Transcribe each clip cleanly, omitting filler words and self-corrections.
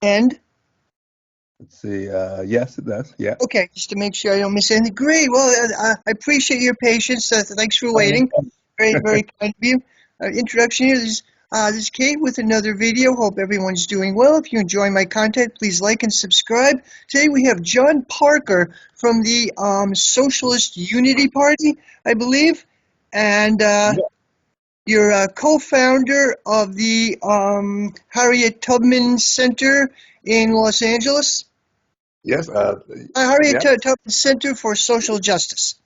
And Let's see. Yes, it does. Yeah. okay, just to make sure I don't miss anything. Great. Well, I appreciate your patience. Thanks for waiting. Very, very kind of you. Introduction here. This is Kate with another video. Hope everyone's doing well. If you enjoy my content, please like and subscribe. Today we have John Parker from the Socialist Unity Party, I believe, and you're a co-founder of the Harriet Tubman Center in Los Angeles. Yes. Harriet Yeah. Tubman Center for Social Justice.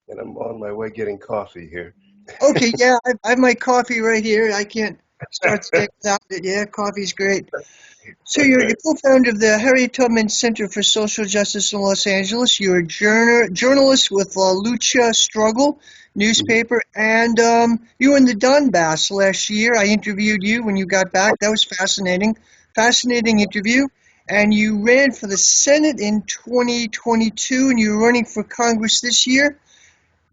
And I'm on my way getting coffee here. Okay, yeah, I have my coffee right here. I can't start the day without it. Yeah, coffee's great. So you're co-founder of the Harriet Tubman Center for Social Justice in Los Angeles. You're a journalist with Lucha Struggle newspaper, and you were in the Donbass last year. I interviewed you when you got back. That was fascinating interview. And you ran for the Senate in 2022, and you're running for Congress this year.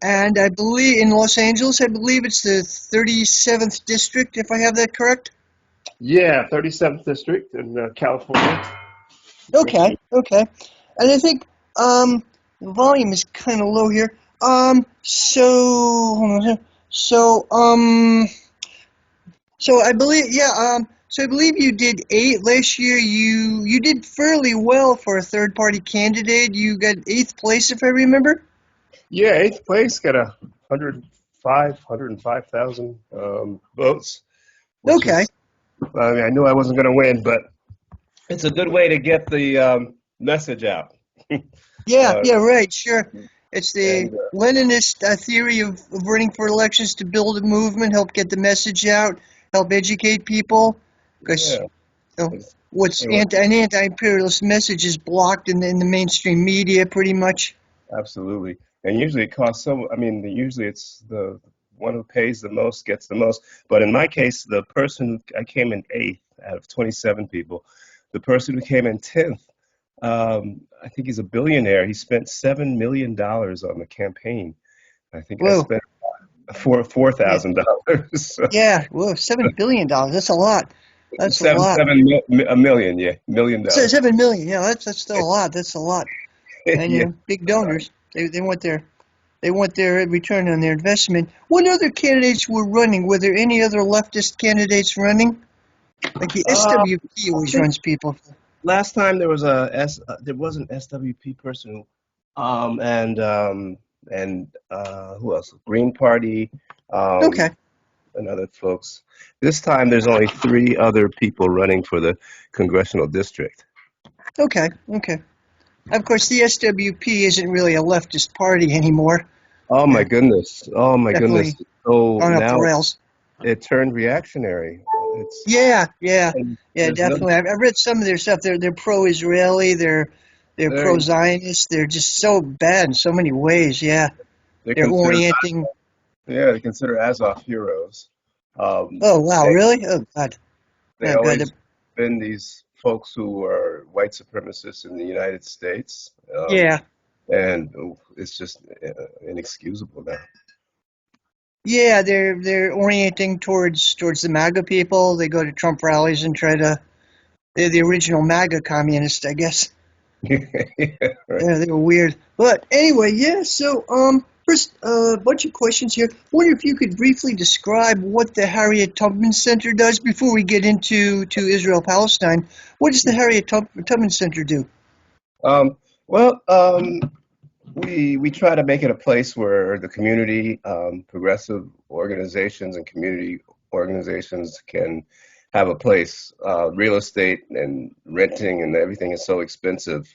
And I believe in Los Angeles, I believe it's the 37th district, if I have that correct. Yeah, 37th District in California. Okay. And I think the volume is kind of low here. Hold on. So I believe, so I believe you did 8 last year. You did fairly well for a third-party candidate. You got 8th place, if I remember. Yeah, eighth place, got 105,000 votes, which Okay. is, I mean, I knew I wasn't going to win, but it's a good way to get the message out. Yeah, Uh, right, sure. It's the and Leninist theory of running for elections to build a movement, help get the message out, help educate people. Because yeah, it's, what's it was an anti-imperialist message is blocked in the mainstream media, pretty much. absolutely. And usually it costs so, I mean, usually it's the one who pays the most gets the most. But in my case, the person, I came in eighth out of 27 people. The person who came in 10th, I think he's a billionaire. He spent $7 million on the campaign. I think I Whoa, spent yeah, $4,000. yeah, whoa, $7 billion. That's a lot. That's a lot. A million, yeah, $1 million. 7 million. Yeah, that's still a lot. That's a lot. And Yeah. big donors. They want their return on their investment. What other candidates were running? Were there any other leftist candidates running? Like the Uh, SWP I always think runs people. last time there was an SWP person, and who else? Green Party, Okay, um, and other folks. This time there's only 3 other people running for the congressional district. okay. Of course, the SWP isn't really a leftist party anymore. Oh my They're goodness! Oh my goodness! definitely So gone off the now rails. it turned reactionary. It's and Yeah, there's no definitely. I've read some of their stuff. They're pro-Israeli. They're they're pro-Zionist. They're just so bad in so many ways. Yeah, they're they're considered orienting. yeah they consider Azov heroes. Um, Oh wow, they really? Oh God, they oh God. always been these folks who are white supremacists in the United States, Yeah, and it's just inexcusable now. yeah. They're orienting towards the MAGA people. They go to Trump rallies and try to. They're the original MAGA communists, I guess. Yeah, right. Yeah, they were weird. But anyway, yeah, so first a bunch of questions here. Wonder if you could briefly describe what the Harriet Tubman Center does before we get into Israel Palestine. What does the Harriet Tubman Center do? Um, well, we try to make it a place where the community, progressive organizations, and community organizations can have a place. Real estate and renting and everything is so expensive,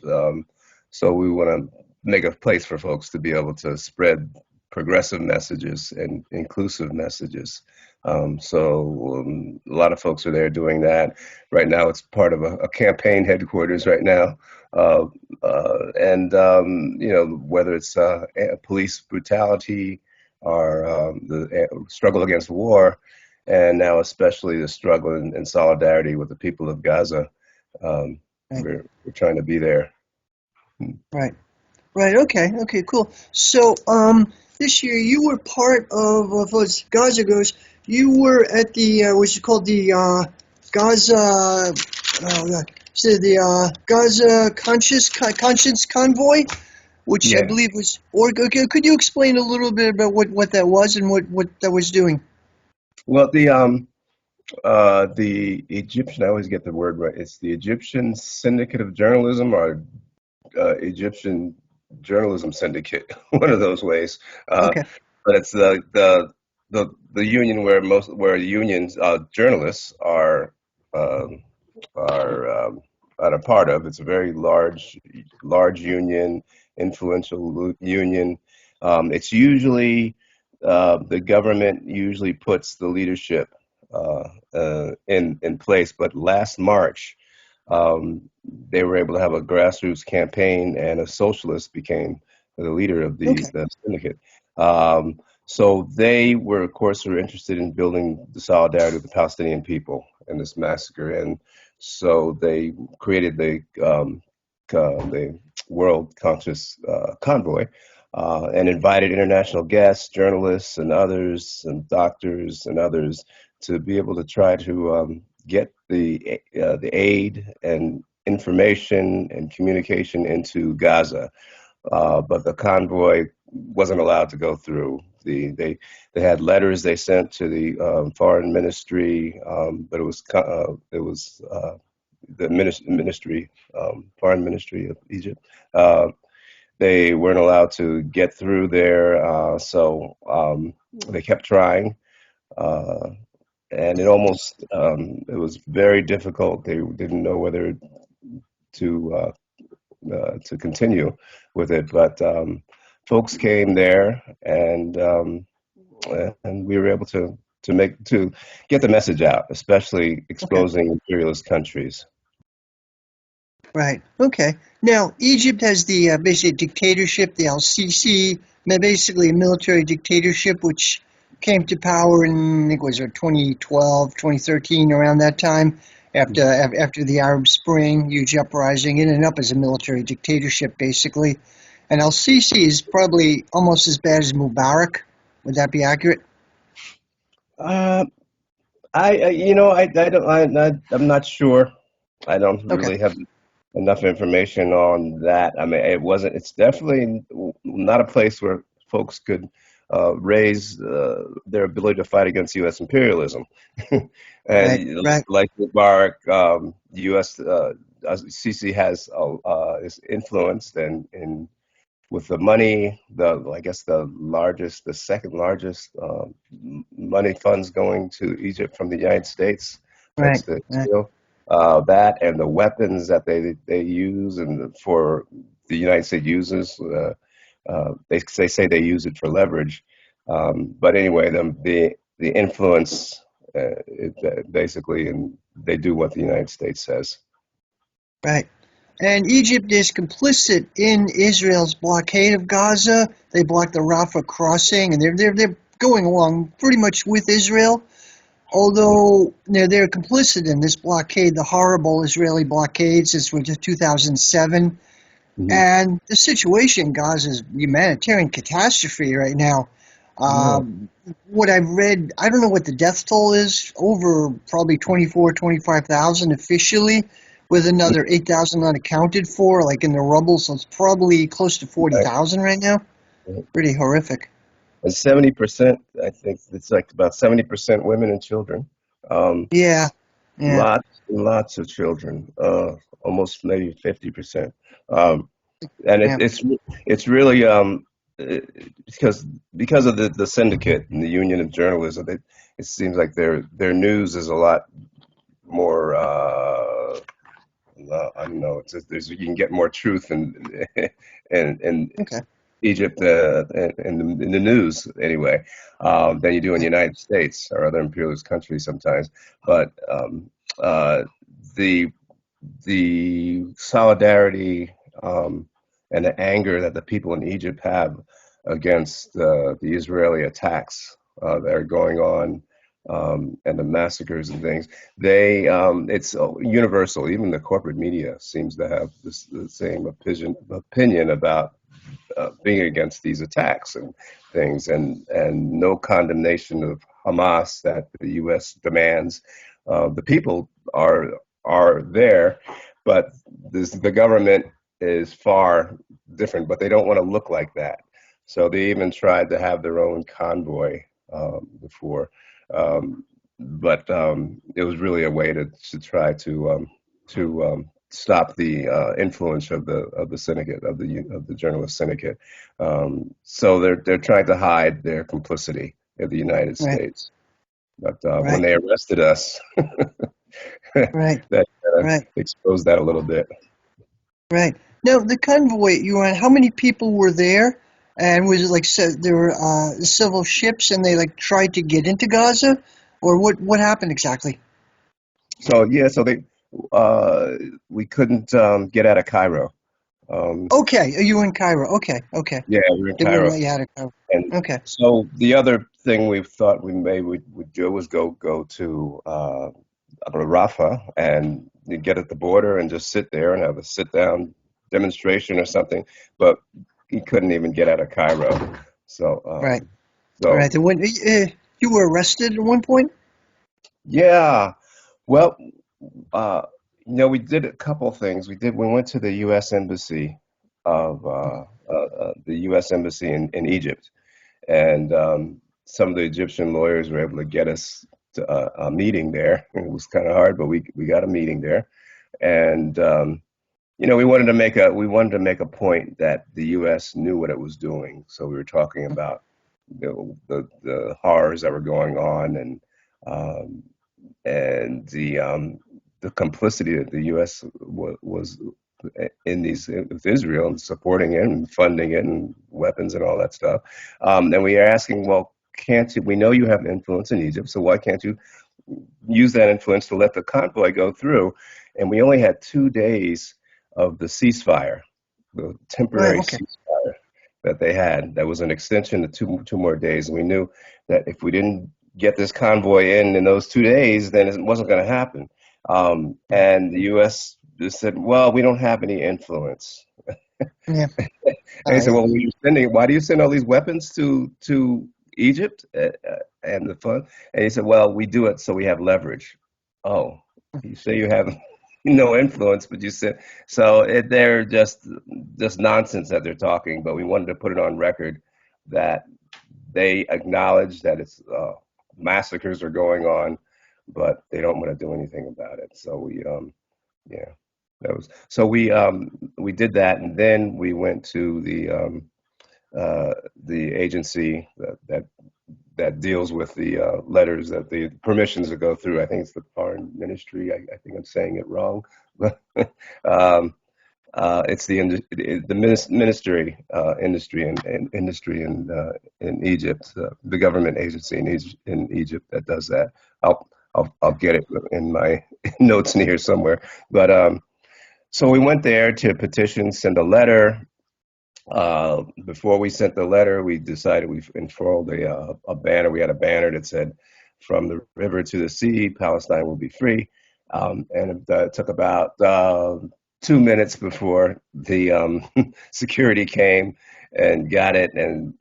so we want to make a place for folks to be able to spread progressive messages and inclusive messages. A lot of folks are there doing that. Right now, it's part of a campaign headquarters right now. Uh, and you know, whether it's police brutality or the struggle against war, and now especially the struggle and solidarity with the people of Gaza, Right, we're trying to be there. right, right. Okay, cool. So this year you were part of as Gaza goes. You were at the what's it called the Gaza. Oh God. So the Gaza Conscience Convoy, which I Yeah. believe was, or okay, could you explain a little bit about what that was and what that was doing? Well, the Egyptian, I always get the word right. It's the Egyptian Syndicate of Journalism or Egyptian Journalism Syndicate, one of those ways. Uh, Okay, but it's the union where unions journalists um, are a part of. It's a very large union, influential union. It's usually the government usually puts the leadership in place, but last March they were able to have a grassroots campaign, and a socialist became the leader of okay, the syndicate. So they were, of course, were interested in building the solidarity with the Palestinian people in this massacre, and so they created the World Conscious Convoy, and invited international guests, journalists, and others, and doctors, and others to be able to try to get the aid and information and communication into Gaza, but the convoy wasn't allowed to go through. They had letters they sent to the foreign ministry, but it was the ministry, foreign ministry of Egypt. They weren't allowed to get through there, so they kept trying. Uh, and it was very difficult. They didn't know whether to continue with it, but folks came there, and we were able to get the message out, especially okay. exposing imperialist countries. Right. Okay. Now, Egypt has the basic dictatorship, the Al-Sisi, basically a military dictatorship, which came to power in, I think, was it 2012, 2013, around that time, after the Arab Spring, huge uprising. It ended up as a military dictatorship, basically. And Al-Sisi is probably almost as bad as Mubarak. Would that be accurate? Uh, I don't, I'm not sure. I don't Okay. really have enough information on that. I mean, it's definitely not a place where folks could raise their ability to fight against U.S. imperialism. Right. And Right. like Mubarak, U.S. Sisi is influenced and with the money, I guess the second largest money funds going to Egypt from the United States, Right. thanks to Right. Israel. That and the weapons that they use and for the United States uses, they say they use it for leverage. But anyway, the influence basically, and they do what the United States says. Right. And Egypt is complicit in Israel's blockade of Gaza. They blocked the Rafah crossing, and they're going along pretty much with Israel. Although they're complicit in this blockade, the horrible Israeli blockade since 2007, Mhm. and the situation in Gaza is a humanitarian catastrophe right now. Yeah. What I've read, I don't know what the death toll is, over probably 24, 25,000 officially, with another 8,000 unaccounted for, like in the rubble, so it's probably close to 40,000 right now. Pretty horrific. And 70%, I think it's like about 70% women and children. Um, Yeah, yeah, lots and lots of children, almost maybe 50%. Um, and yeah. it's really because of the syndicate and the Union of Journalism, it seems like their news is a lot more. I don't know. It's just, you can get more truth and Okay, Egypt in the news anyway than you do in the United States or other imperialist countries sometimes. But uh, the the solidarity and the anger that the people in Egypt have against the Israeli attacks that are going on, and the massacres and things, it's universal. Even the corporate media seems to have the same opinion about being against these attacks and things, and no condemnation of Hamas that the U.S. demands. The people are there, but the government is far different, but they don't want to look like that. So they even tried to have their own convoy before, um, but it was really a way to try to stop the influence of the syndicate of the journalist syndicate. So they're trying to hide their complicity in the United Right. States. But when Right. they arrested us, Right. that Right. exposed that a little bit. Right. Now, the convoy you were on, how many people were there? And was it like there were civil ships and they like tried to get into Gaza? Or what happened exactly? So yeah, so uh, we couldn't get out of Cairo. Um, Okay, you were in Cairo. Okay, okay. yeah, we were in They wouldn't Cairo, let you out of Cairo. and Okay. so the other thing we thought we would do was go to Rafah and you get at the border and just sit there and have a sit down demonstration or something. But he couldn't even get out of Cairo. So Right. All so right. You were arrested at one point? yeah. Well, uh, we did a couple things. We went to the U.S. Embassy of the U.S. Embassy in Egypt, and some of the Egyptian lawyers were able to get us to a meeting there. It was kind of hard, but we got a meeting there, and we wanted to make a point that the U.S. knew what it was doing. So we were talking about the horrors that were going on um, and the complicity that the U.S. was in these with Israel and supporting it and funding it and weapons and all that stuff. And we are asking, well, can't you? We know you have influence in Egypt, so why can't you use that influence to let the convoy go through? And we only had 2 days of the ceasefire, the Right. temporary Okay. ceasefire that they had. That was an extension to two more days. And we knew that if we didn't get this convoy in those 2 days, then it wasn't going to happen. And the U.S. just said, "Well, we don't have any influence." Yeah. All And he right. said, "Well, why do you send all these weapons to Egypt and the fund?" And he said, "Well, we do it so we have leverage." Oh, you say you have no influence, but you said so. They're just nonsense that they're talking. But we wanted to put it on record that they acknowledge that it's massacres are going on, but they don't want to do anything about it. So yeah, that was so we did that, and then we went to the agency that deals with the letters that the permissions that go through. I think it's the foreign ministry. I think I'm saying it wrong, but um, it's the ministry industry and industry in Egypt, the government agency in Egypt that does that. I'll get it in my notes in here somewhere. But so we went there to petition, send a letter. Before we sent the letter, we decided we unfurled a banner. We had a banner that said, "From the river to the sea, Palestine will be free." And it took about 2 minutes before the security came and got it and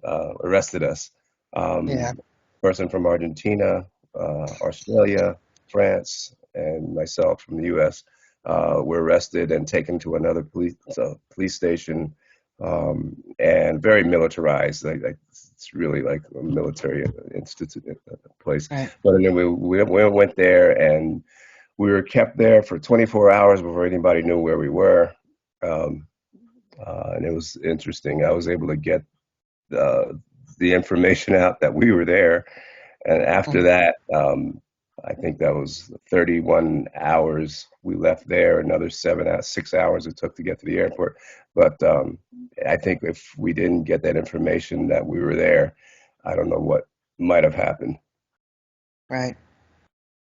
arrested us. Yeah. Person from Argentina, Australia, France, and myself from the U.S. Were arrested and taken to another police station, and very militarized. Like it's really like a military institute place. Right. But then we went there and we were kept there for 24 hours before anybody knew where we were. Um, and it was interesting. I was able to get uh, the information out that we were there, and after Mhm. that, I think that was 31 hours. We left there, another 6 hours it took to get to the airport. But I think if we didn't get that information that we were there, I don't know what might have happened. Right.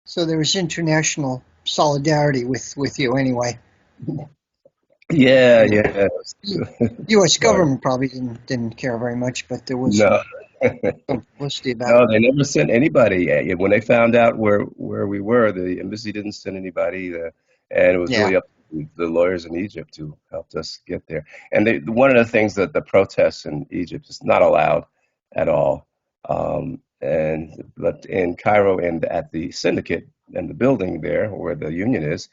So there was international solidarity with you anyway. Yeah, Yeah. yeah. U.S. Sorry. government probably didn't care very much, but there was No. some publicity about it. No, they never sent anybody. When they found out where we were, the embassy didn't send anybody. And it was Yeah. really up to the lawyers in Egypt who helped us get there. And one of the things that the protests in Egypt is not allowed at all. But in Cairo and at the syndicate, the building there where the union is,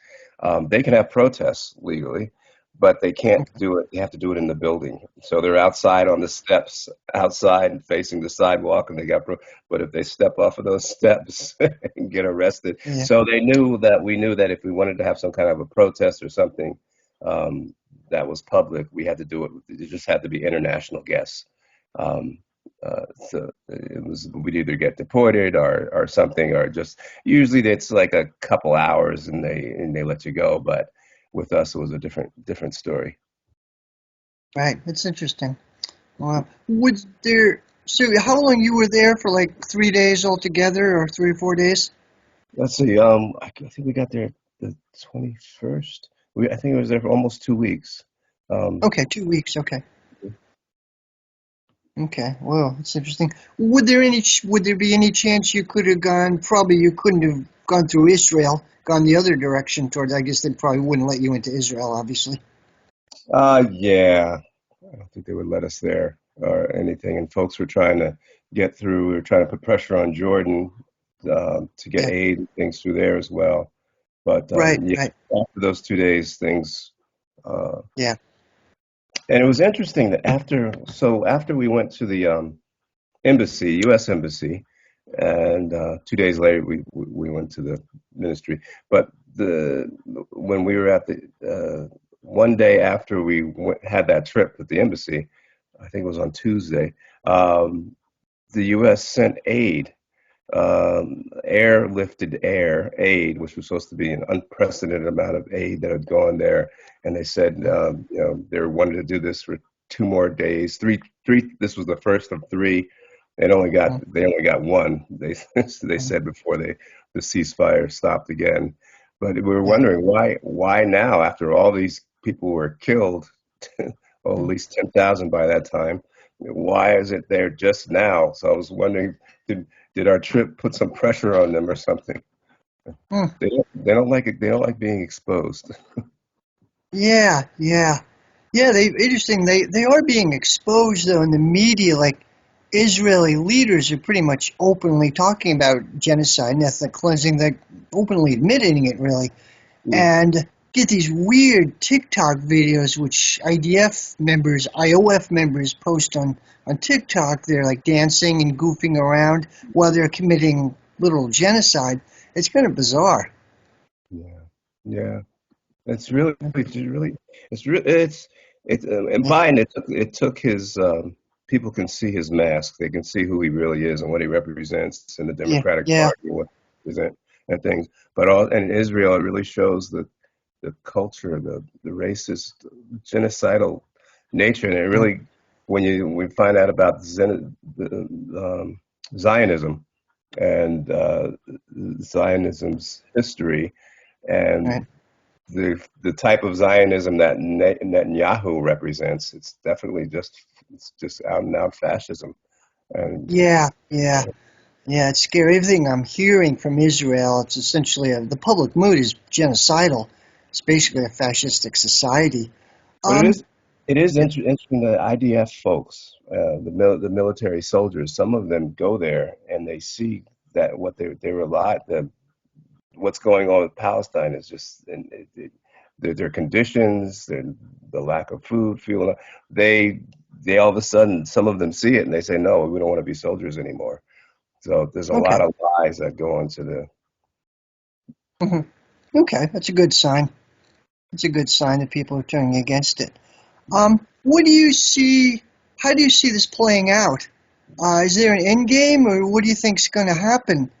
they can have protests legally, but they can't do it. They have to do it in the building. So they're outside on the steps, outside and facing the sidewalk, and but if they step off of those steps and get arrested, Yeah. so we knew that if we wanted to have some kind of a protest or something um, that was public, we had to do it. It just had to be international guests. Um, so we'd either get deported or something, or just usually it's like a couple hours and they let you go. But with us, it was a different story. Right. That's interesting. Wow. So how long you were there for, like 3 days altogether, or 3 or 4 days? Let's see. I think we got there the 21st. I think it was there for almost 2 weeks. Um, Okay, 2 weeks. Okay. Okay. Well, that's interesting. Would there be any chance you could have gone? Probably you couldn't have gone through Israel, gone the other direction towards. I guess they probably wouldn't let you into Israel, obviously. yeah, I don't think they would let us there or anything. And folks were trying to get through. We were trying to put pressure on Jordan to get Yeah. aid and things through there as well. But Right. yeah, Right. after those 2 days, things. Uh, Yeah. and it was interesting that after we went to the embassy, U.S. embassy, and 2 days later we went to the ministry. But when we were at the one day after had that trip at the embassy, I think it was on Tuesday. The U.S. sent aid, airlifted aid, which was supposed to be an unprecedented amount of aid that had gone there. And they said, they wanted to do this for 2 more days, three. This was the first of three. They only got one. They said before the ceasefire stopped again. But we were Yeah. wondering why now, after all these people were killed, well, at least 10,000 by that time. Why is it there just now? So I was wondering, did our trip put some pressure on them or something? Hmm. They don't like it. They don't like being exposed. Yeah. Yeah. Yeah. Interesting. They are being exposed though in the media. Like Israeli leaders are pretty much openly talking about genocide and ethnic cleansing. They're openly admitting it, really. Mm. And get these weird TikTok videos which IOF members post on TikTok. They're like dancing and goofing around while they're committing literal genocide. It's kind of bizarre. Yeah, yeah. And Yeah, Biden, it took his people can see his mask. They can see who he really is and what he represents in the yeah, Democratic yeah, Party and what he represents and things. But in Israel, it really shows the culture, the racist, genocidal nature, and it really when we find out about Zionism and Zionism's history and right. the type of Zionism that Netanyahu represents, it's just out and out fascism. And Yeah, yeah, yeah. It's scary. Everything I'm hearing from Israel, it's essentially the public mood is genocidal. It's basically a fascistic society. but it Um, is it is interesting that IDF folks, the military soldiers, some of them go there and they see that what they rely what's going on with Palestine is just their conditions, the lack of food, fuel. They all of a sudden, some of them see it and they say, no, we don't want to be soldiers anymore. So there's a okay, lot of lies that go into the. hmm okay, that's a good sign. It's a good sign that people are turning against it. What do you see? How do you see this playing out? Is there an end game, or what do you think's going to happen?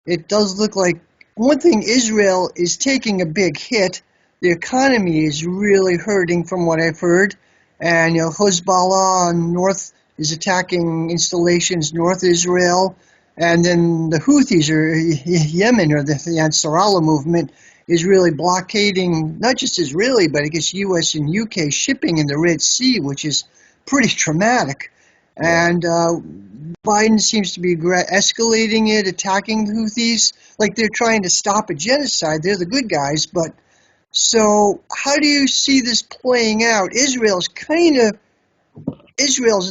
It does look like one thing. Israel is taking a big hit. The economy is really hurting, from what I've heard, and Hezbollah north is attacking installations north Israel, and then the Houthis or Yemen or the Ansarallah movement is really blockading not just Israeli but I guess U.S. and U.K. shipping in the Red Sea, which is pretty traumatic. Yeah. And Biden seems to be escalating it, attacking the Houthis, like they're trying to stop a genocide. They're the good guys, but so how do you see this playing out? Israel's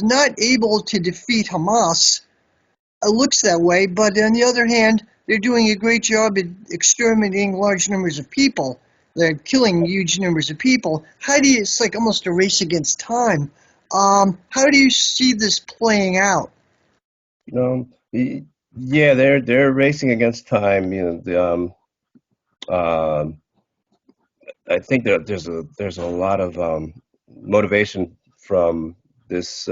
not able to defeat Hamas. It looks that way, but on the other hand, they're doing a great job at exterminating large numbers of people. They're killing huge numbers of people. It's like almost a race against time. How do you see this playing out? Yeah, they're racing against time. Um, I think that there's a lot of motivation from this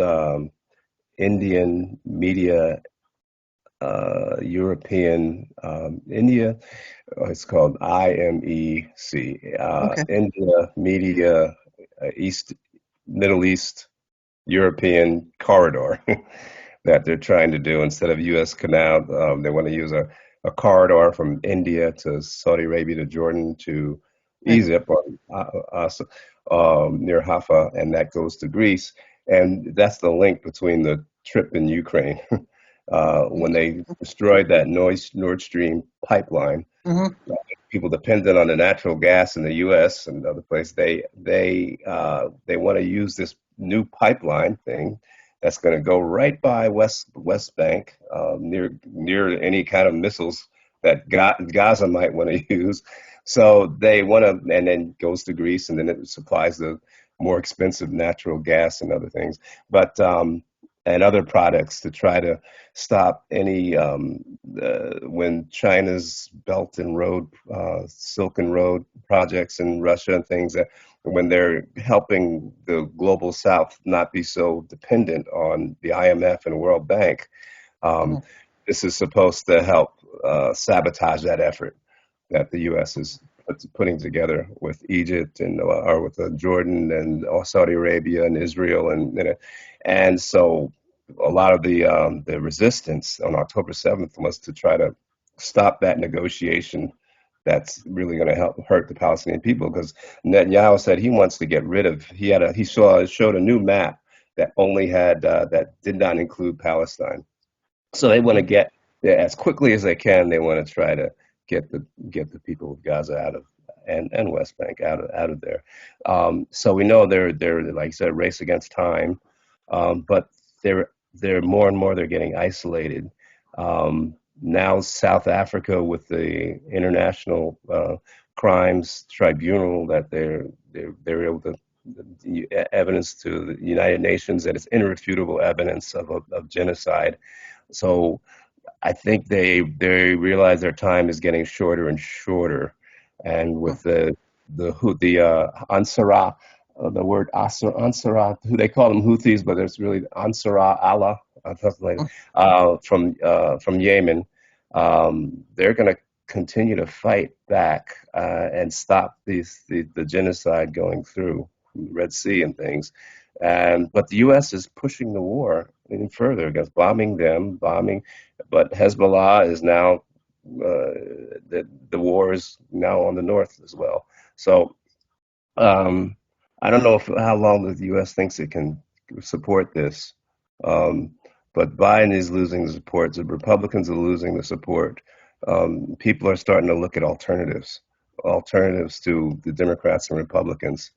Indian media, European India. It's called IMEC, Okay. India Media East Middle East European Corridor that they're trying to do instead of U.S. Canal. They want to use a corridor from India to Saudi Arabia to Jordan to Right. Egypt on near Haifa, and that goes to Greece. And that's the link between the trip in Ukraine. When they destroyed that Nord Stream pipeline, Mm-hmm. people dependent on the natural gas in the U.S. and other places, they want to use this new pipeline thing that's going to go right by West Bank, near any kind of missiles that Gaza might want to use. So they want to, and then goes to Greece, and then it supplies the more expensive natural gas and other things, but and other products to try to stop any when China's Belt and Road, Silk and Road projects in Russia and things that when they're helping the global South not be so dependent on the IMF and World Bank. Mm-hmm. Um, this is supposed to help sabotage that effort that the U.S. is putting together with Egypt and or with Jordan and Saudi Arabia and Israel and so a lot of the resistance on October 7th was to try to stop that negotiation. That's really going to help hurt the Palestinian people because Netanyahu said he wants to get rid of. Showed a new map that only had that did not include Palestine. So they want to get as quickly as they can. They want to try to get the people of Gaza out of and West Bank out of there. So we know they're like I said, a race against time, but they're more and more they're getting isolated. Now South Africa with the International Crimes Tribunal that they're able to evidence to the United Nations that it's irrefutable evidence of genocide. So I think they realize their time is getting shorter and shorter, and with the Ansara, the word Ansara, who they call them Houthis, but it's really Ansara Allah, something like from Yemen. They're going to continue to fight back and stop the genocide going through the Red Sea and things. But the U.S. is pushing the war even further against bombing. But Hezbollah is now the war is now on the north as well. So I don't know how long the U.S. thinks it can support this. Um, but Biden is losing the support. The Republicans are losing the support. People are starting to look at alternatives to the Democrats and Republicans,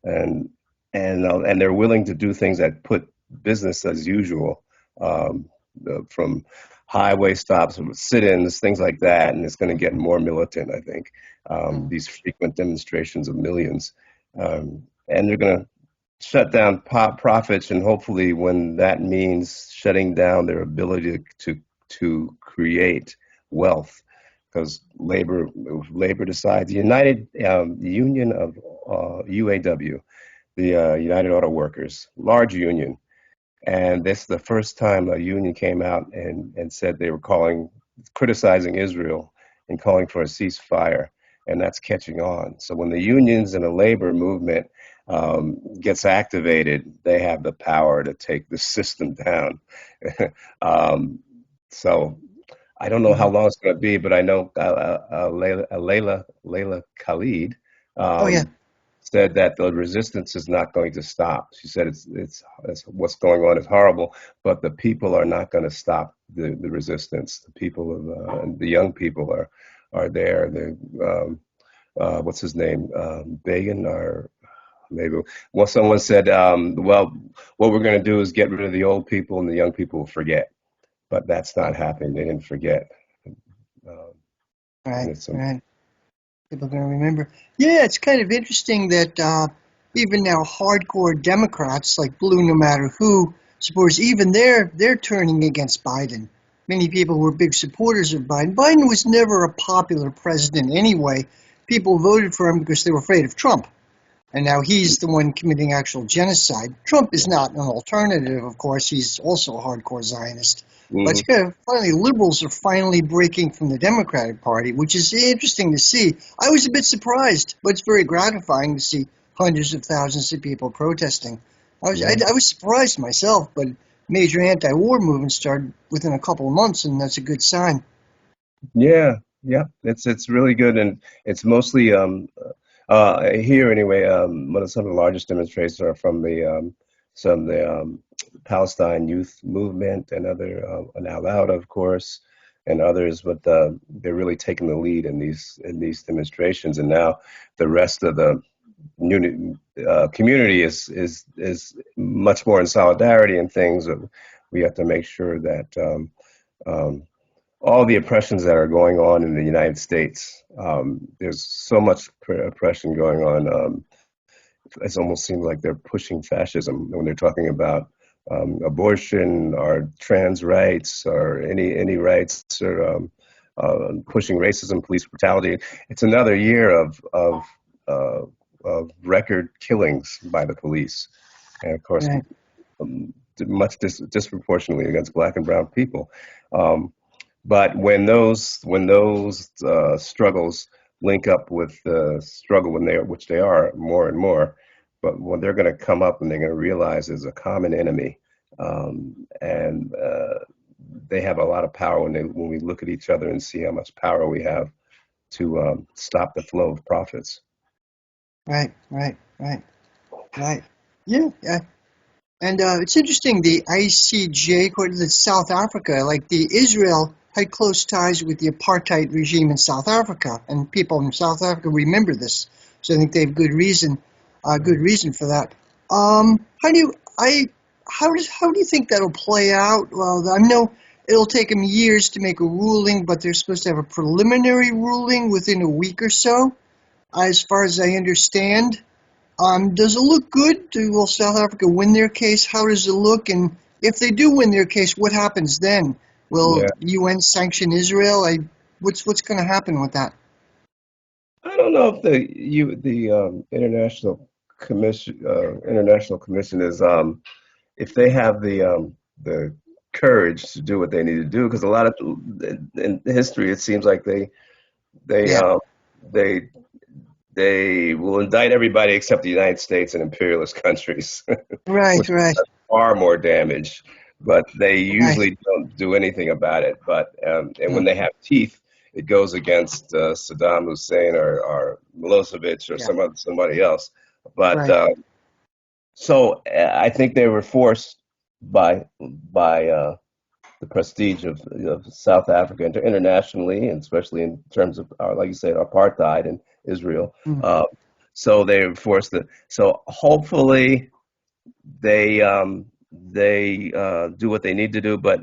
and and they're willing to do things that put business as usual, from highway stops, sit-ins, things like that, and it's going to get more militant. I think these frequent demonstrations of millions, and they're going to shut down profits, and hopefully, when that means shutting down their ability to create wealth, because labor decides. The United Union of UAW, the United Auto Workers, large union, and this is the first time a union came out and said they were criticizing Israel and calling for a ceasefire, and that's catching on. So when the unions and the labor movement gets activated, they have the power to take the system down. um, so I don't know how Mm-hmm. long it's going to be, but I know Layla Khalid Oh yeah. um, said that the resistance is not going to stop. She said it's what's going on is horrible, but the people are not going to stop the resistance. The people of the young people are there. What's his name? Begin or maybe well, someone said, well, what we're going to do is get rid of the old people and the young people will forget, but that's not happening. They didn't forget. Right, And it's right. People are going to remember. Yeah, it's kind of interesting that even now hardcore Democrats like Blue No Matter Who supporters, even they're turning against Biden. Many people were big supporters of Biden. Biden was never a popular president anyway. People voted for him because they were afraid of Trump. And now he's the one committing actual genocide. Trump is not an alternative, of course. He's also a hardcore Zionist. But it's Mhm. kind of finally, liberals are finally breaking from the Democratic Party, which is interesting to see. I was a bit surprised, but it's very gratifying to see hundreds of thousands of people protesting. Yeah. I was surprised myself, but major anti-war movements started within a couple of months, and that's a good sign. Yeah, yeah, it's really good, and it's mostly here anyway. Some of the largest demonstrations are from the some of the Palestine youth movement and other and Out Loud, of course, and others. But they're really taking the lead in these demonstrations, and now the rest of the community is much more in solidarity and things. We have to make sure that. Um, all the oppressions that are going on in the United States. There's so much oppression going on. It almost seems like they're pushing fascism when they're talking about abortion or trans rights or any rights or pushing racism, police brutality. It's another year uh, of record killings by the police, and of course, Right, much disproportionately against black and brown people. Um, but when those struggles link up with the struggle which they are more and more, but when they're going to come up and they're going to realize there's a common enemy, and they have a lot of power when we look at each other and see how much power we have to stop the flow of profits. right, right, right, right. Yeah, yeah. And it's interesting, the ICJ, according to South Africa, like the Israel had close ties with the apartheid regime in South Africa, and people in South Africa remember this. So I think they have good reason for that. How do you, how do you think that'll play out? Well, I know it'll take them years to make a ruling, but they're supposed to have a preliminary ruling within a week or so, as far as I understand. Does it look good? Will South Africa win their case? How does it look? And if they do win their case, what happens then? Will Yeah, UN sanction Israel? What's going to happen with that? I don't know if the international commission is if they have the courage to do what they need to do, because a lot of in history it seems like they Yeah, um, they they will indict everybody except the United States and imperialist countries, right, which right, does far more damage. But they right. usually don't do anything about it. But and Yeah, when they have teeth, it goes against Saddam Hussein or Milosevic or yeah, somebody else. But right. so I think they were forced by the prestige of South Africa internationally, and especially in terms of, like you said, apartheid in Israel. Mm, So they were forced to. So hopefully they do what they need to do, but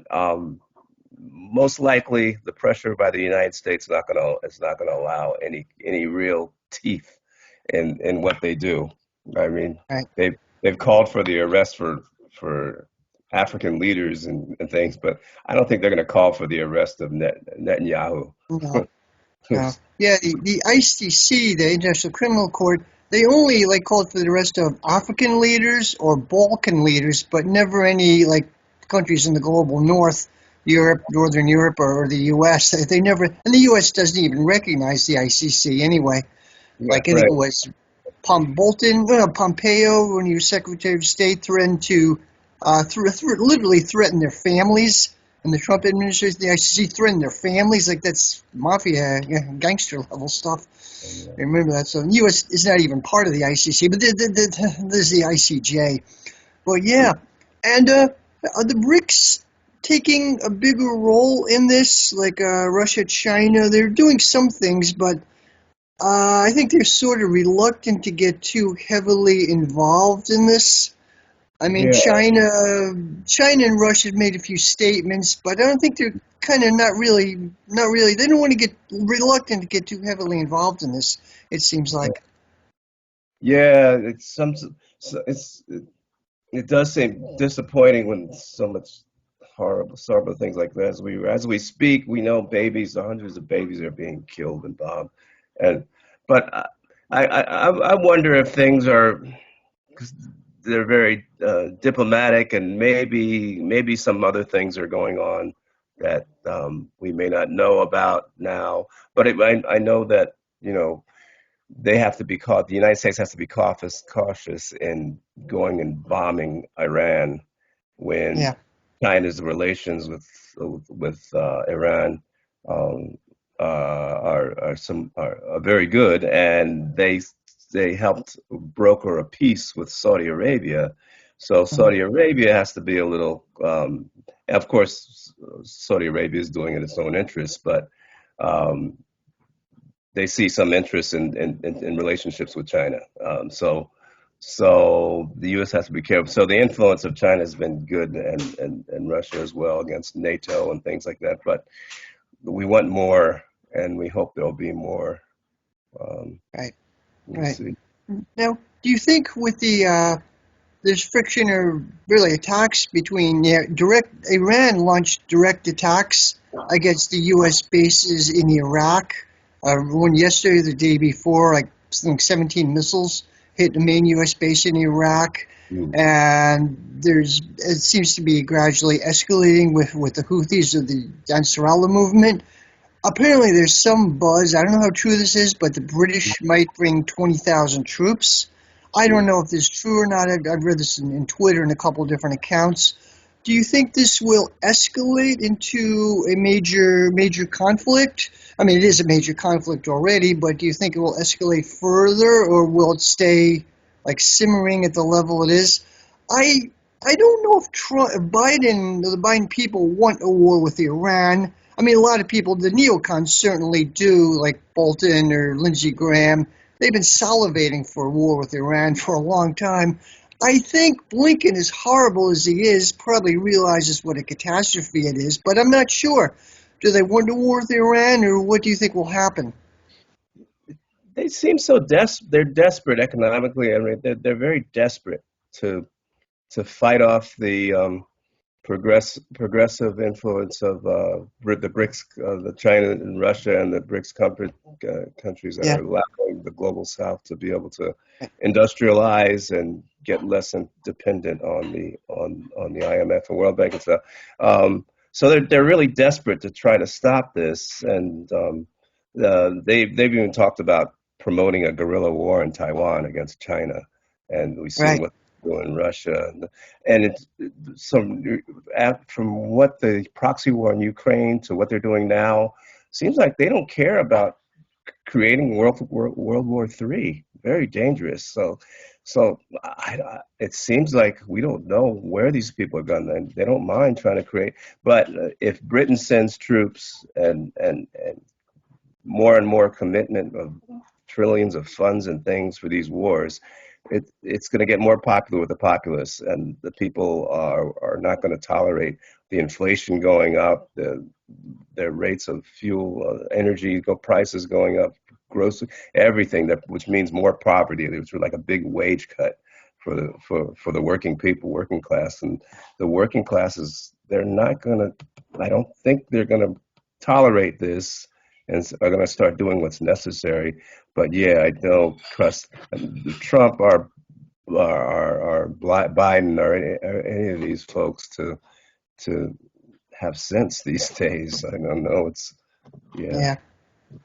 most likely the pressure by the United States is not gonna allow any real teeth in what they do. I mean, right. they've called for the arrest for African leaders and things, but I don't think they're going to call for the arrest of Netanyahu. No, no. Yeah, the ICC, the International Criminal Court, they only like called for the arrest of African leaders or Balkan leaders, but never any like countries in the global north, Europe, Northern Europe, or the U.S. They never, and the U.S. doesn't even recognize the ICC anyway. Yeah, Like I think right. it was Pompeo, when he was Secretary of State, threatened to literally threaten their families. And the Trump administration, the ICC, threatened their families. Like that's mafia, gangster level stuff. I remember that. So the U.S. is not even part of the ICC, but there's the ICJ. Well, yeah, and are the BRICS taking a bigger role in this? Like Russia, China, they're doing some things, but I think they're sort of reluctant to get too heavily involved in this. I mean, Yeah, China and Russia have made a few statements, but I don't think they're kind of not really. They don't want to get reluctant to get too heavily involved in this. It seems like. Yeah, it does seem disappointing when so much horrible things like that. As we speak, we know hundreds of babies are being killed and bombed, and but I wonder if things are, 'cause they're very diplomatic, and maybe some other things are going on that we may not know about now. But I know that you know they have to be caught. The United States has to be cautious in going and bombing Iran when Yeah. China's relations with Iran um, are very good, and they helped broker a peace with Saudi Arabia. So Mhm. Saudi Arabia has to be a little. Of course, Saudi Arabia is doing it in its own interest, but um, they see some interest in relationships with China. So the U.S. has to be careful. So the influence of China has been good, and Russia as well against NATO and things like that. But we want more, and we hope there'll be more. Um, Right. we'll Right. see. Now, do you think with the there's friction or really attacks between direct Iran launched direct attacks against the U.S. bases in Iraq. One yesterday, the day before, like something 17 missiles hit the main U.S. base in Iraq, Mm. and it seems to be gradually escalating with the Houthis of the Ansarallah movement. Apparently, there's some buzz. I don't know how true this is, but the British might bring 20,000 troops. I don't Mm. know if this is true or not. I've read this in Twitter and a couple of different accounts. Do you think this will escalate into a major conflict? I mean, it is a major conflict already, but do you think it will escalate further, or will it stay like simmering at the level it is? I I don't know if the Biden people want a war with Iran. I mean, a lot of people, the neocons certainly do, like Bolton or Lindsey Graham. They've been salivating for a war with Iran for a long time. I think Blinken, as horrible as he is, probably realizes what a catastrophe it is, but I'm not sure. Do they want a war with Iran, or what do you think will happen? They seem so they're desperate economically. I mean, they're very desperate to fight off the progressive influence of the BRICS, the China and Russia and the BRICS countries that Yeah, are allowing the global South to be able to industrialize and get less dependent on the IMF and World Bank and stuff. So they're really desperate to try to stop this, and they've even talked about promoting a guerrilla war in Taiwan against China, and we've seen right. what they do in Russia, and it's some from what the proxy war in Ukraine to what they're doing now, seems like they don't care about creating World War III. Very dangerous. It seems like we don't know where these people are going. And they don't mind trying to create. But if Britain sends troops and more and more commitment of trillions of funds and things for these wars, it's going to get more popular with the populace, and the people are not going to tolerate the inflation going up, their rates of fuel, energy prices going up, grocery, everything which means more poverty, which was like a big wage cut for the working people, working class, and the working classes. They're not going to. I don't think they're going to tolerate this, and are going to start doing what's necessary. But yeah, I don't trust Trump or Biden or any of these folks to have sense these days. I don't know. Yeah, Yeah.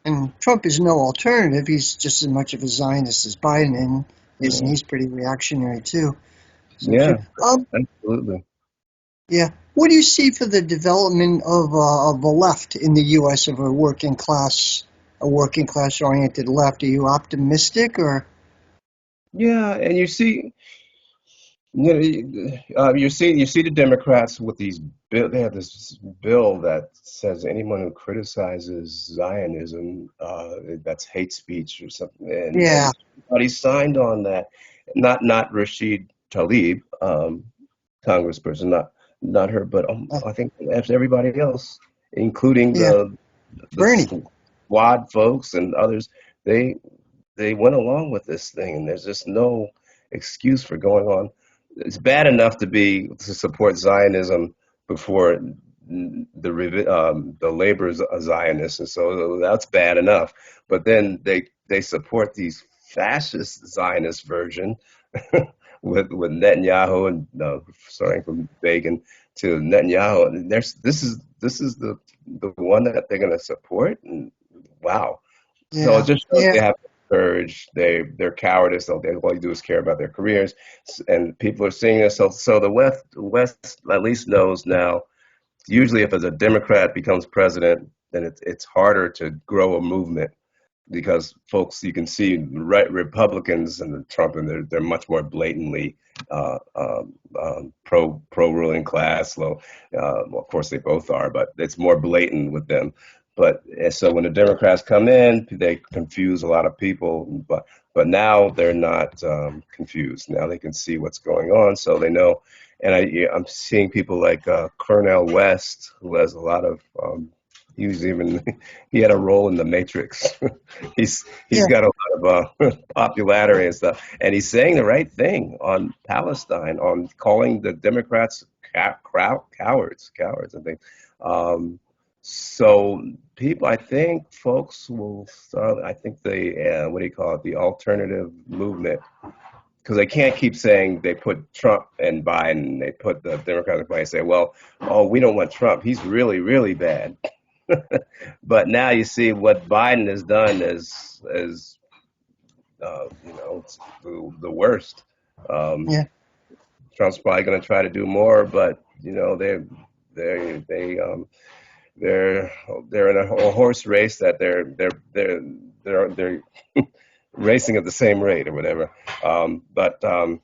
And Trump is no alternative. He's just as much of a Zionist as Biden is, and yeah, he's pretty reactionary too. So yeah, true. absolutely. Yeah. What do you see for the development of the left in the U.S. of a working class oriented left? Are you optimistic or? Yeah, and you see the Democrats with these bill. They have this bill that says anyone who criticizes Zionism, that's hate speech or something, and Yeah. everybody signed on that. Not Rashid Tlaib, congressperson, not her, but Uh, I think everybody else. including Yeah. the Bernie. squad folks and others. They they went along with this thing, and there's just no excuse for going on. It's bad enough to support Zionism before the labor Zionists, and so that's bad enough. But then they support these fascist Zionist version with Netanyahu and starting from Begin to Netanyahu. And this is the one that they're going to support. And wow. So it Yeah. just shows Yeah. they have courage. They're cowardice. All they do is care about their careers, and people are seeing this. So the West at least knows now. Usually, if as a Democrat becomes president, then it's harder to grow a movement because folks you can see right Republicans and Trump and they're much more blatantly pro ruling class. Well, of course they both are, but it's more blatant with them. But so when the Democrats come in, they confuse a lot of people. But now they're not confused. Now they can see what's going on, so they know. And I'm seeing people like Cornel West, who has a lot of he was even he had a role in the Matrix. He's Yeah. got a lot of popularity and stuff, and he's saying the right thing on Palestine, on calling the Democrats cowards and things. Um, so people, I think folks will start. I think the what do you call it? The alternative movement, because they can't keep saying they put Trump and Biden, they put the Democratic Party and say, well, oh, we don't want Trump. He's really, really bad. But now you see what Biden has done it's the worst. Um, Yeah. Trump's probably going to try to do more, but they they're they're in a horse race that they're racing at the same rate or whatever. But um,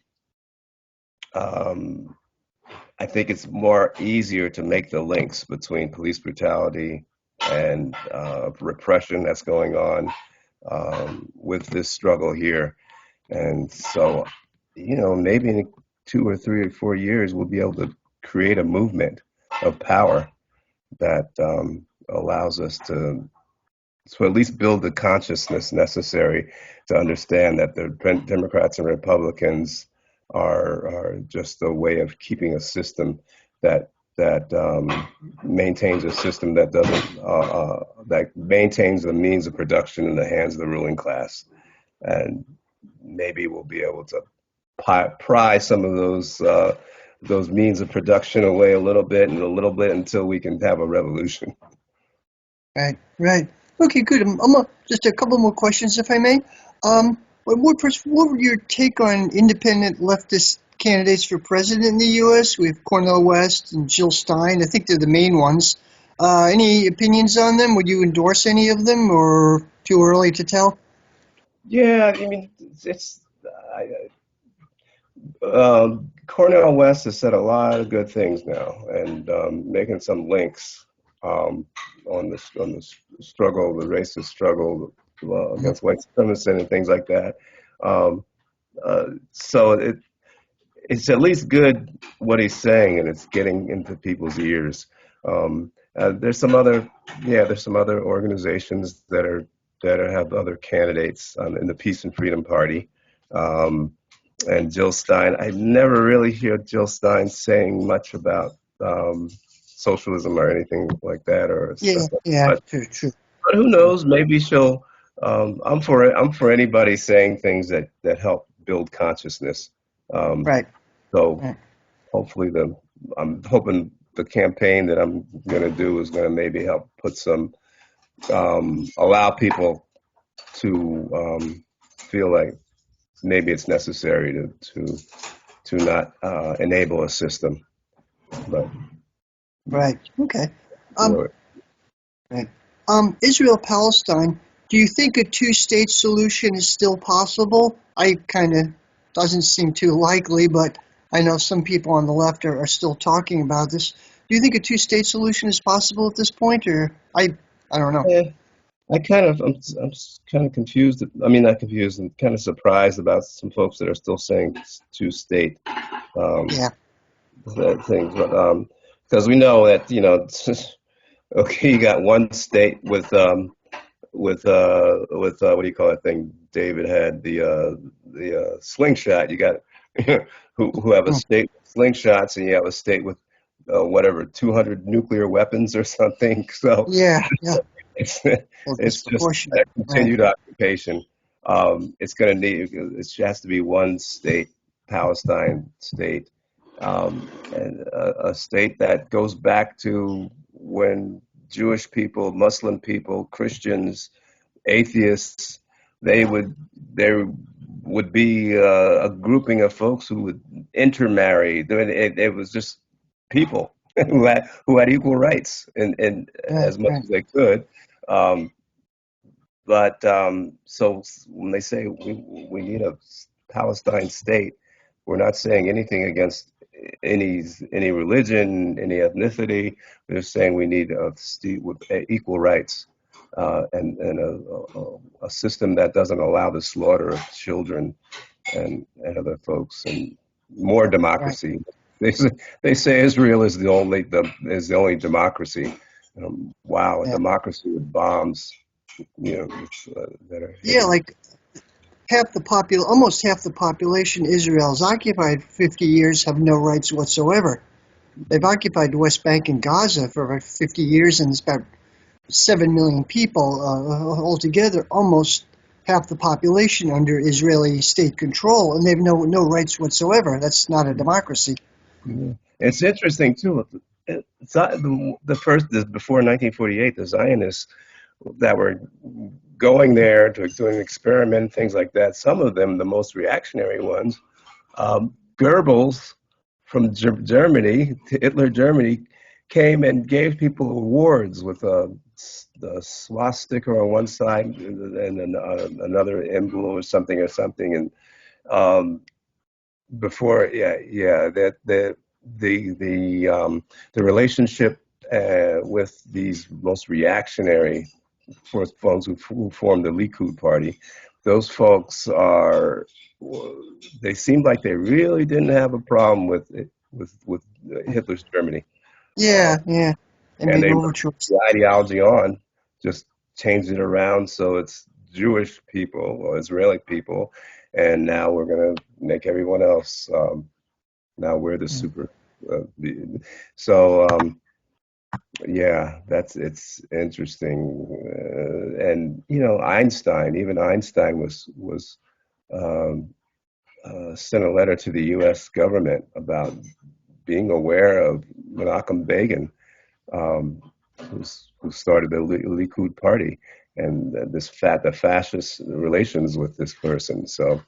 I think it's more easier to make the links between police brutality and repression that's going on with this struggle here. And so, maybe in 2 or 3 or 4 years, we'll be able to create a movement of power that allows us to at least build the consciousness necessary to understand that the Democrats and Republicans are just a way of keeping a system that maintains a system that doesn't that maintains the means of production in the hands of the ruling class, and maybe we'll be able to pry some of those means of production away a little bit and a little bit until we can have a revolution. Right. Right. Okay. Good. Just a couple more questions, if I may. What would your take on independent leftist candidates for president in the U.S.? We have Cornel West and Jill Stein. I think they're the main ones. Any opinions on them? Would you endorse any of them, or too early to tell? Yeah, I mean, it's Cornel West has said a lot of good things now, and making some links um, on the struggle, the racist struggle against white supremacy and things like that. Um, so it's at least good what he's saying, and it's getting into people's ears. There's some other, there's some other organizations that have other candidates in the Peace and Freedom Party. Um, and Jill Stein. I never really hear Jill Stein saying much about socialism or anything like that, or Yeah. stuff. Yeah. But, True. True. but who knows? Maybe she'll. I'm for it. I'm for anybody saying things that help build consciousness. Um, Right. so Right. hopefully I'm hoping the campaign that I'm going to do is going to maybe help put some allow people to feel like maybe it's necessary to not enable a system, but Right. Okay. you Um. know, Right. Israel Palestine. Do you think a two-state solution is still possible? I kind of doesn't seem too likely, but I know some people on the left are still talking about this. Do you think a two-state solution is possible at this point, or I don't know. yeah, I'm kind of confused. I mean, not confused. I'm kind of surprised about some folks that are still saying two state um, Yeah. things, but because we know that Okay, you got one state with what do you call that thing David had, the slingshot. You got who have a Hmm. state with slingshots, and you have a state with whatever 200 nuclear weapons or something. So Yeah, yeah. it's Well, it's just a disproportionate. Right, continued occupation. It's going to need it has to be one state, Palestine state, and a state that goes back to when Jewish people, Muslim people, Christians, atheists, they would there would be a grouping of folks who would intermarry. It was just people who had equal rights and right, as much right, as they could. Um, but so when they say we need a Palestine state, we're not saying anything against any religion, any ethnicity. We're just saying we need a state with equal rights and a system that doesn't allow the slaughter of children and other folks, and more right. democracy. They say, they say Israel is the only democracy. Wow, a Yeah, democracy with bombs, that are yeah. hitting. Like almost half the population Israel's occupied for 50 years have no rights whatsoever. They've occupied the West Bank and Gaza for about 50 years, and it's about 7 million people altogether, almost half the population under Israeli state control, and they have no rights whatsoever. That's not a democracy. Yeah. It's interesting too. The first before 1948, the Zionists that were going there to do an experiment, things like that. Some of them, the most reactionary ones, Goebbels from Germany, Hitler Germany, came and gave people awards with the swastika on one side and then another emblem or something. And um, before, yeah, that the relationship with these most reactionary folks who formed the Likud party, those folks they seemed like they really didn't have a problem with it, with Hitler's Germany, uh, Yeah, yeah. They and made they overtures. the ideology on, just changed it around so it's Jewish people or Israeli people, and now we're gonna make everyone else. Now we're the super. So yeah, it's interesting, and even Einstein was um, sent a letter to the U.S. government about being aware of Menachem Begin, um, who started the Likud party, and the fascist relations with this person. So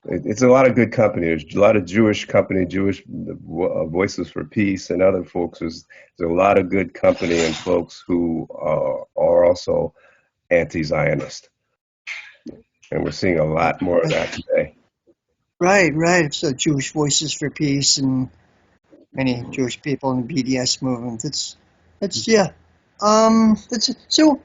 it's a lot of good company. There's a lot of Jewish company, Jewish Voices for Peace, and other folks. There's a lot of good company and folks who are also anti-Zionist, and we're seeing a Right, lot more of right, that today. right, right. So Jewish Voices for Peace and many Jewish people in the BDS movement. That's yeah. That's so.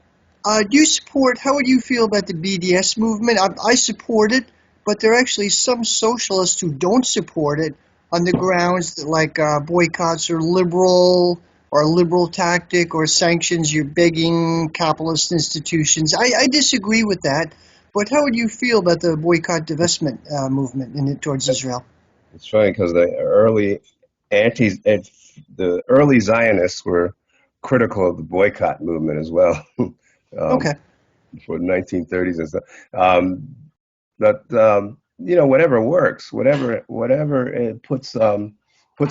Do you support? How would you feel about the BDS movement? I support it, but there are actually some socialists who don't support it on the grounds that like boycotts are liberal or a liberal tactic or sanctions. You're begging capitalist institutions. I disagree with that. But how would you feel about the boycott divestment movement towards Israel? It's funny because the early Zionists were critical of the boycott movement as well, Okay. for the 1930s and stuff. But whatever works, whatever it puts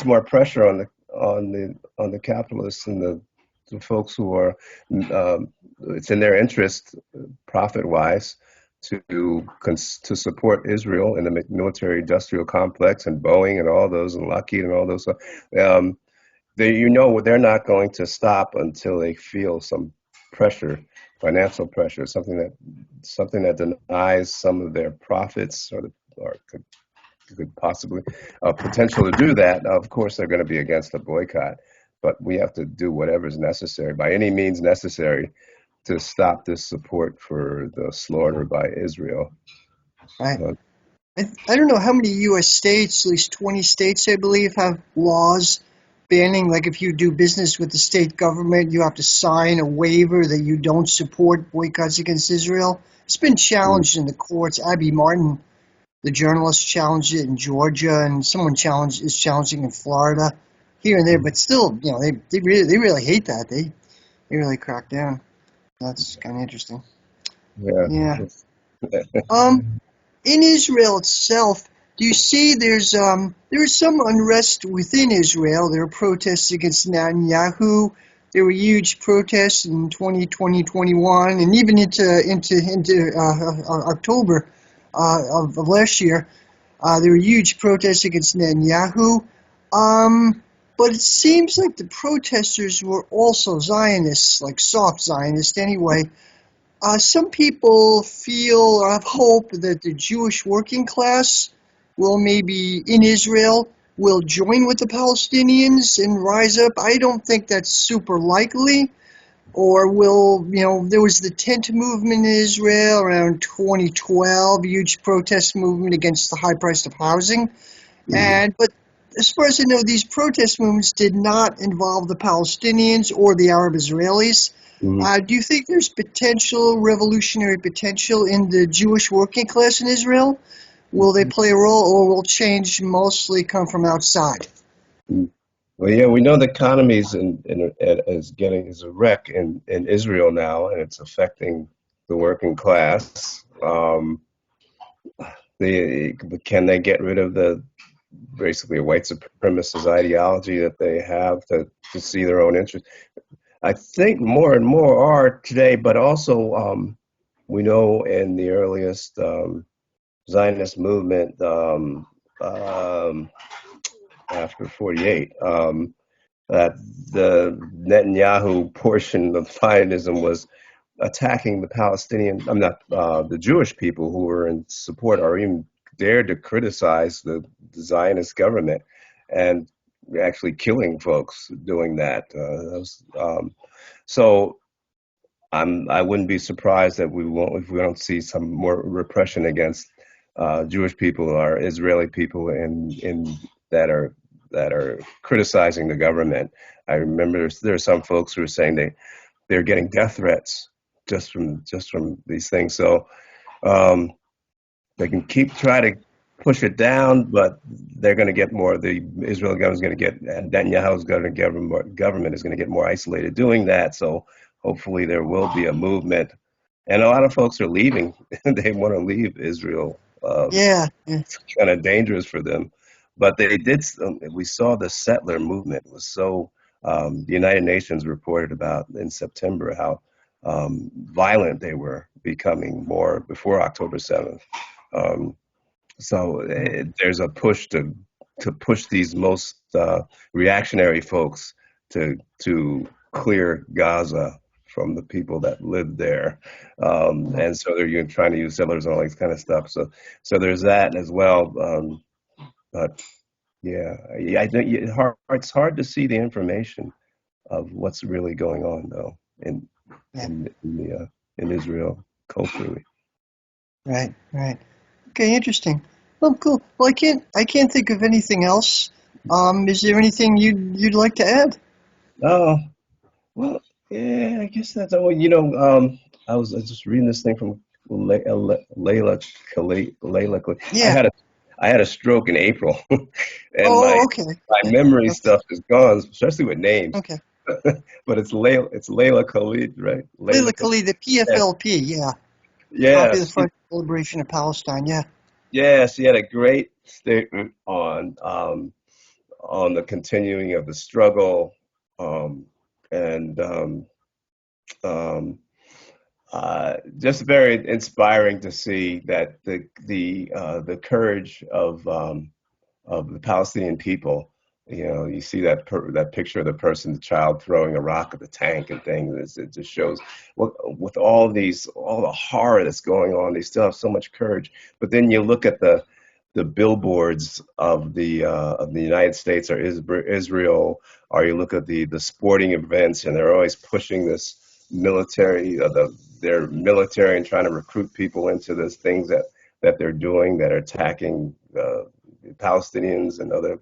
more pressure on the capitalists and the folks who are, it's in their interest, profit wise, to support Israel in the military industrial complex and Boeing and all those and Lockheed and all those. Um, they're not going to stop until they feel some pressure, financial pressure, something that denies some of their profits or could possibly potential to do that. Of course, they're going to be against a boycott, but we have to do whatever is necessary by any means necessary to stop this support for the slaughter by Israel. Right. Uh, I don't know how many U.S. states, at least 20 states, I believe, have laws banning, like if you do business with the state government, you have to sign a waiver that you don't support boycotts against Israel. It's been Mm, challenged in the courts. Abby Martin, the journalist, challenged it in Georgia, and someone is challenging in Florida, here and there. mm, But still, they really hate that. They really crack down. That's kind of interesting. yeah. Yeah. Um, in Israel itself, do you see there is some unrest within Israel? There are protests against Netanyahu. There were huge protests in 2020, 21, and even into October of last year. There were huge protests against Netanyahu. But it seems like the protesters were also Zionists, like soft Zionists anyway. Some people feel or have hope that the Jewish working class will maybe in Israel will join with the Palestinians and rise up. I don't think that's super likely. Or there was the tent movement in Israel around 2012, huge protest movement against the high price of housing. Mm, But as far as I know, these protest movements did not involve the Palestinians or the Arab Israelis. mm. Do you think there's revolutionary potential in the Jewish working class in Israel? Will they play a role, or will change mostly come from outside? Mm. Well, yeah, we know the economy is a wreck in Israel now, and it's affecting the working class. Can they get rid of the basically a white supremacist ideology that they have to see their own interest? I think more and more are today, but also we know in the earliest Zionist movement um, after 48. That the Netanyahu portion of Zionism was attacking the Palestinian, I'm not the Jewish people who were in support or even dared to criticize the Zionist government and actually killing folks doing that. So I wouldn't be surprised that we won't if we don't see some more repression against Jewish people or Israeli people in that are that are criticizing the government. I remember there are some folks who are saying they're getting death threats just from these things. So um, they can try to push it down, but they're going to get more. The Israeli government is going to get, and Netanyahu's government is going to get more isolated doing that. So hopefully there will be a movement, and a lot of folks are leaving. They want to leave Israel. Yeah, yeah, It's kind of dangerous for them, but they did. We saw the settler movement was so. The United Nations reported about in September how violent they were becoming more before October 7th. Um, there's a push to push these most reactionary folks to clear Gaza from the people that live there, and so they're trying to use settlers and all these kind of stuff. So there's that as well. But yeah, I think it's hard to see the information of what's really going on though yeah. in Israel culturally. Right, right. Okay, interesting. Oh, cool. Well, I can't think of anything else. Is there anything you'd like to add? Oh, well, yeah, I guess that's all. I was just reading this thing from Layla. Yeah. I had a stroke in April, and my Oh, okay, my okay, memory okay, stuff is gone, especially with names. okay. But it's Layla Khalid, right? Leila Layla Khalid. Khalid, the Yeah. PFLP, yeah. Popular Yes, Front for Liberation of Palestine, yeah. yeah. She had a great statement on the continuing of the struggle, um, and um, just very inspiring to see that the courage of the Palestinian people. You see that picture of the person, the child throwing a rock at the tank and things. It just shows with all the horror that's going on, they still have so much courage. But then you look at the billboards of the United States or Israel, or you look at the sporting events, and they're always pushing this military, their military, and trying to recruit people into these things that they're doing that are attacking Palestinians and other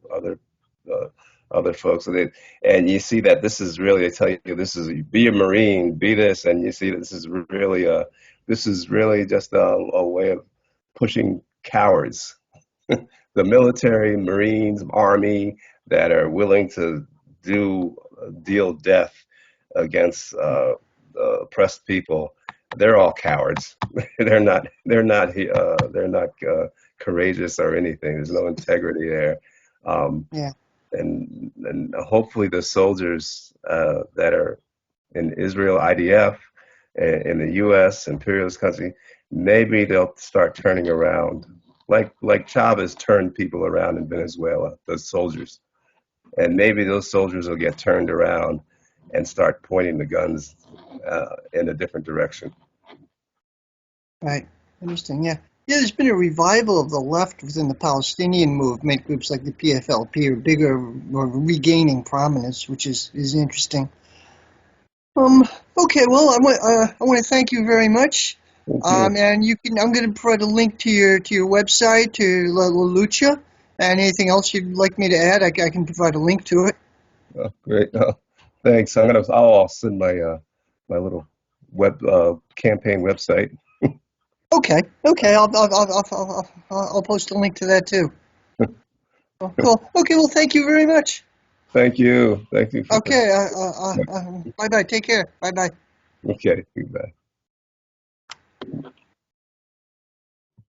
other folks. And you see that this is really, they tell you this is, be a Marine, be this, and you see that this is really just a way of pushing cowards, the military, Marines, Army that are willing to deal death against oppressed people. They're all cowards. They're not courageous or anything. There's no integrity there. Um, Yeah. and hopefully the soldiers that are in Israel IDF, in the U.S. imperialist country, maybe they'll start turning around, like Chavez turned people around in Venezuela, the soldiers, and maybe those soldiers will get turned around and start pointing the guns in a different direction. Right. Interesting. Yeah. Yeah, there's been a revival of the left within the Palestinian movement. Groups like the PFLP are bigger or regaining prominence, which is interesting. Okay, well, I want to thank you very much. Thank you. And I'm going to provide a link to your website, to La Lucha, and anything else you'd like me to add, I can provide a link to it. Oh, great. Oh, thanks. I'll send my little web campaign website. Okay, okay, I'll post a link to that too. Oh, cool. Okay, well, thank you very much. Thank you. Thank you for Okay, bye bye. Take care. Bye bye. okay. Bye.